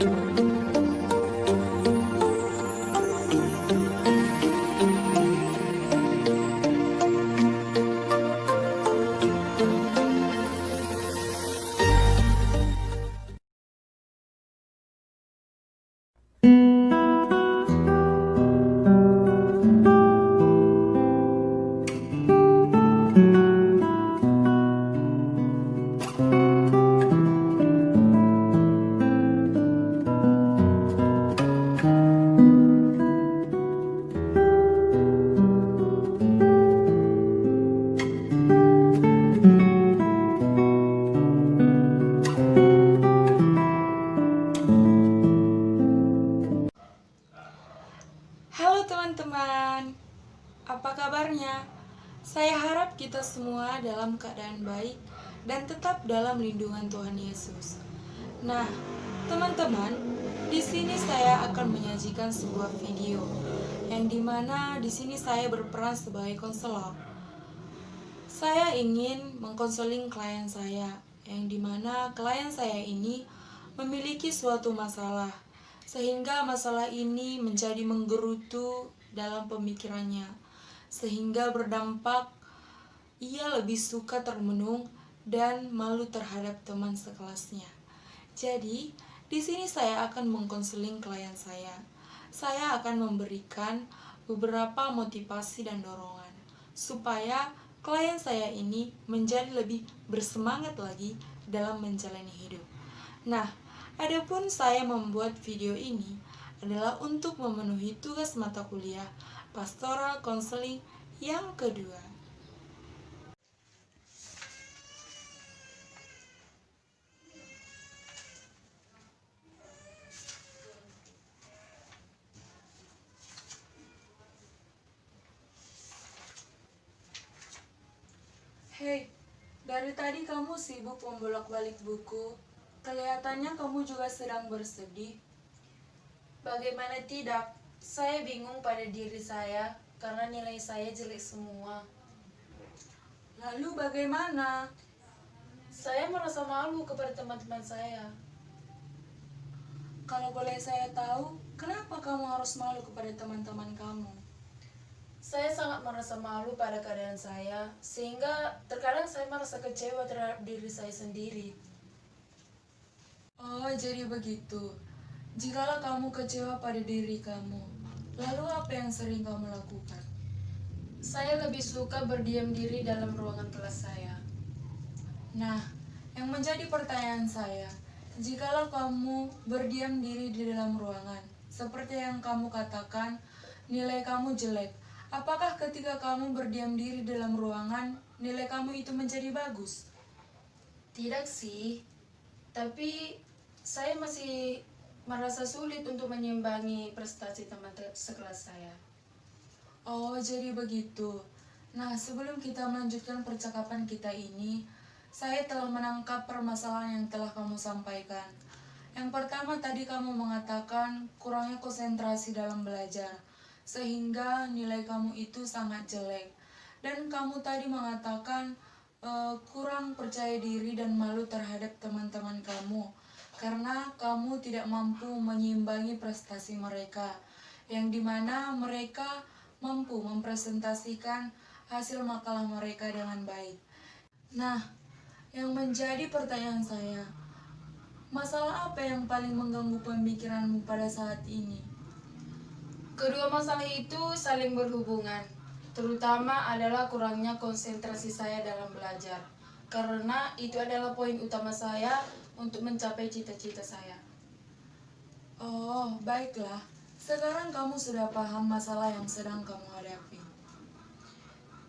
Halo teman-teman, apa kabarnya? Saya harap kita semua dalam keadaan baik dan tetap dalam lindungan Tuhan Yesus. Nah, teman-teman, di sini saya akan menyajikan sebuah video yang dimana di sini saya berperan sebagai konselor. Saya ingin mengkonseling klien saya, yang dimana klien saya ini memiliki suatu masalah, sehingga masalah ini menjadi menggerutu dalam pemikirannya, sehingga berdampak ia lebih suka termenung dan malu terhadap teman sekelasnya. Jadi, di sini saya akan mengkonseling klien saya. Saya akan memberikan beberapa motivasi dan dorongan supaya klien saya ini menjadi lebih bersemangat lagi dalam menjalani hidup. Nah, adapun saya membuat video ini adalah untuk memenuhi tugas mata kuliah Pastoral Counseling yang kedua. Hei, dari tadi kamu sibuk membolak-balik buku. Kelihatannya kamu juga sedang bersedih. Bagaimana tidak? Saya bingung pada diri saya karena nilai saya jelek semua. Lalu bagaimana? Saya merasa malu kepada teman-teman saya. Kalau boleh saya tahu, kenapa kamu harus malu kepada teman-teman kamu? Saya sangat merasa malu pada keadaan saya, sehingga terkadang saya merasa kecewa terhadap diri saya sendiri. Oh, jadi begitu. Jikalau kamu kecewa pada diri kamu, lalu apa yang sering kamu lakukan? Saya lebih suka berdiam diri dalam ruangan kelas saya. Nah, yang menjadi pertanyaan saya, jikalau kamu berdiam diri di dalam ruangan, seperti yang kamu katakan, nilai kamu jelek, apakah ketika kamu berdiam diri dalam ruangan, nilai kamu itu menjadi bagus? Tidak sih, tapi saya masih merasa sulit untuk menyimbangi prestasi teman sekelas saya. Oh, jadi begitu. Nah, sebelum kita melanjutkan percakapan kita ini, saya telah menangkap permasalahan yang telah kamu sampaikan. Yang pertama tadi kamu mengatakan kurangnya konsentrasi dalam belajar, sehingga nilai kamu itu sangat jelek. Dan kamu tadi mengatakan kurang percaya diri dan malu terhadap teman-teman kamu, karena kamu tidak mampu menyimbangi prestasi mereka, yang dimana mereka mampu mempresentasikan hasil makalah mereka dengan baik. Nah, yang menjadi pertanyaan saya, masalah apa yang paling mengganggu pemikiranmu pada saat ini? Kedua masalah itu saling berhubungan, terutama adalah kurangnya konsentrasi saya dalam belajar, karena itu adalah poin utama saya untuk mencapai cita-cita saya. Oh, baiklah. Sekarang kamu sudah paham masalah yang sedang kamu hadapi.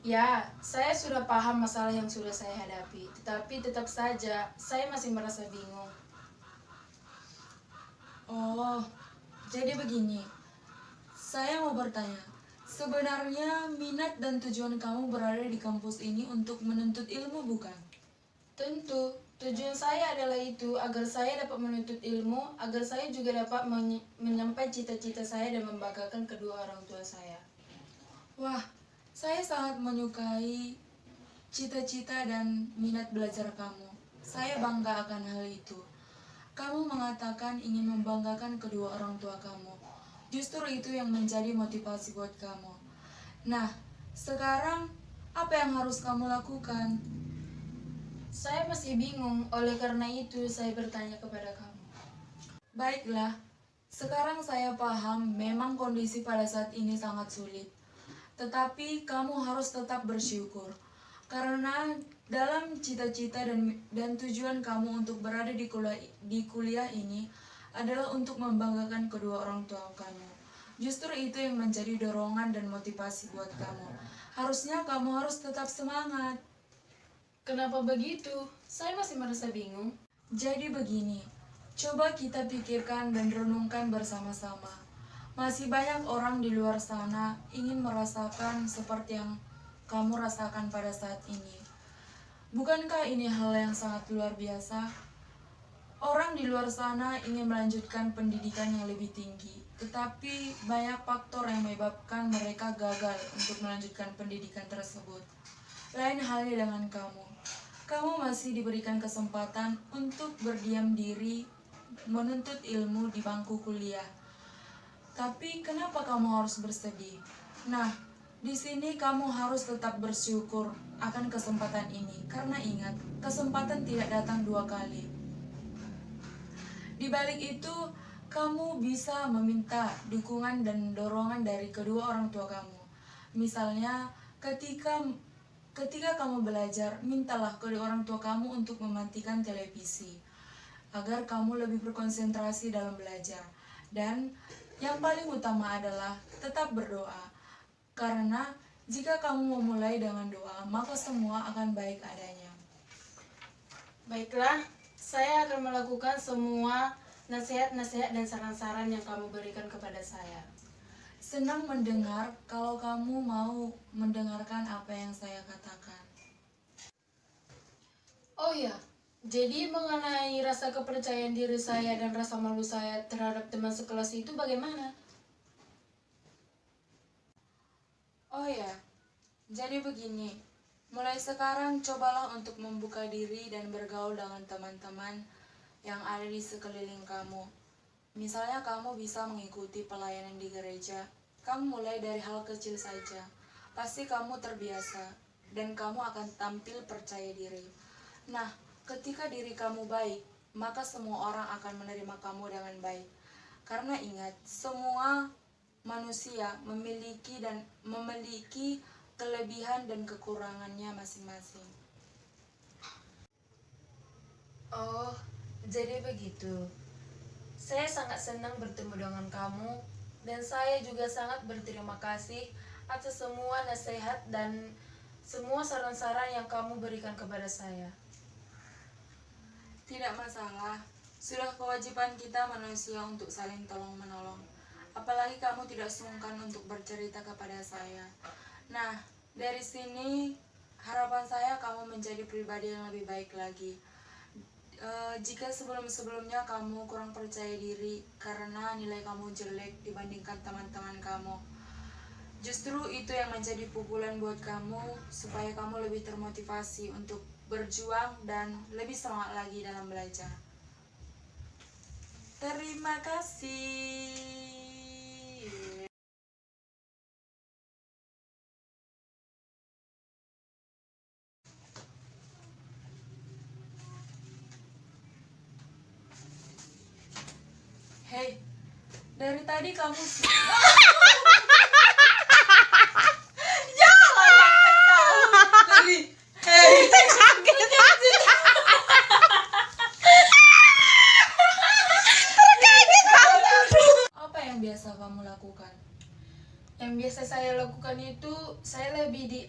Ya, saya sudah paham masalah yang sudah saya hadapi, tetapi tetap saja saya masih merasa bingung. Oh, jadi begini. Saya mau bertanya, sebenarnya minat dan tujuan kamu berada di kampus ini untuk menuntut ilmu, bukan? Tentu, tujuan saya adalah itu agar saya dapat menuntut ilmu, agar saya juga dapat menyampaikan cita-cita saya dan membanggakan kedua orang tua saya. Wah, saya sangat menyukai cita-cita dan minat belajar kamu. Saya bangga akan hal itu. Kamu mengatakan ingin membanggakan kedua orang tua kamu. Justru itu yang menjadi motivasi buat kamu. Nah, sekarang apa yang harus kamu lakukan? Saya masih bingung, oleh karena itu saya bertanya kepada kamu. Baiklah, sekarang saya paham memang kondisi pada saat ini sangat sulit. Tetapi kamu harus tetap bersyukur. Karena dalam cita-cita dan tujuan kamu untuk berada di kuliah ini adalah untuk membanggakan kedua orang tua kamu. Justru itu yang menjadi dorongan dan motivasi buat kamu. Harusnya kamu harus tetap semangat. Kenapa begitu? Saya masih merasa bingung. Jadi begini, coba kita pikirkan dan renungkan bersama-sama. Masih banyak orang di luar sana ingin merasakan seperti yang kamu rasakan pada saat ini. Bukankah ini hal yang sangat luar biasa? Orang di luar sana ingin melanjutkan pendidikan yang lebih tinggi, tetapi banyak faktor yang menyebabkan mereka gagal untuk melanjutkan pendidikan tersebut. Lain halnya dengan kamu. Kamu masih diberikan kesempatan untuk berdiam diri menuntut ilmu di bangku kuliah. Tapi kenapa kamu harus bersedih? Nah, di sini kamu harus tetap bersyukur akan kesempatan ini, karena ingat, kesempatan tidak datang dua kali. Di balik itu, kamu bisa meminta dukungan dan dorongan dari kedua orang tua kamu. Misalnya, ketika kamu belajar, mintalah kedua orang tua kamu untuk mematikan televisi, agar kamu lebih berkonsentrasi dalam belajar. Dan yang paling utama adalah tetap berdoa. Karena jika kamu memulai dengan doa, maka semua akan baik adanya. Baiklah, saya akan melakukan semua nasihat-nasihat dan saran-saran yang kamu berikan kepada saya. Senang mendengar kalau kamu mau mendengarkan apa yang saya katakan. Oh ya, jadi mengenai rasa kepercayaan diri saya dan rasa malu saya terhadap teman sekelas itu bagaimana? Oh ya, jadi begini. Mulai sekarang cobalah untuk membuka diri dan bergaul dengan teman-teman yang ada di sekeliling kamu. Misalnya kamu bisa mengikuti pelayanan di gereja. Kamu mulai dari hal kecil saja. Pasti kamu terbiasa dan kamu akan tampil percaya diri. Nah, ketika diri kamu baik, maka semua orang akan menerima kamu dengan baik. Karena ingat, semua manusia memiliki kelebihan dan kekurangannya masing-masing. Oh, jadi begitu. Saya sangat senang bertemu dengan kamu dan saya juga sangat berterima kasih atas semua nasihat dan semua saran-saran yang kamu berikan kepada saya. Tidak masalah, sudah kewajiban kita manusia untuk saling tolong-menolong. Apalagi kamu tidak sungkan untuk bercerita kepada saya. Nah, dari sini harapan saya kamu menjadi pribadi yang lebih baik lagi. Jika sebelum-sebelumnya kamu kurang percaya diri karena nilai kamu jelek dibandingkan teman-teman kamu, justru itu yang menjadi pukulan buat kamu supaya kamu lebih termotivasi untuk berjuang dan lebih semangat lagi dalam belajar. Terima kasih. Hei, dari tadi kamu apa yang biasa kamu lakukan? Yang biasa saya lakukan itu saya lebih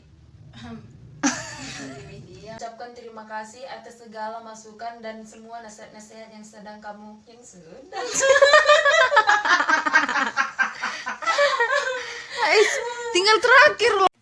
ucapkan terima kasih atas segala masukan dan semua nasihat-nasihat yang sedang kamu Tinggal terakhir loh.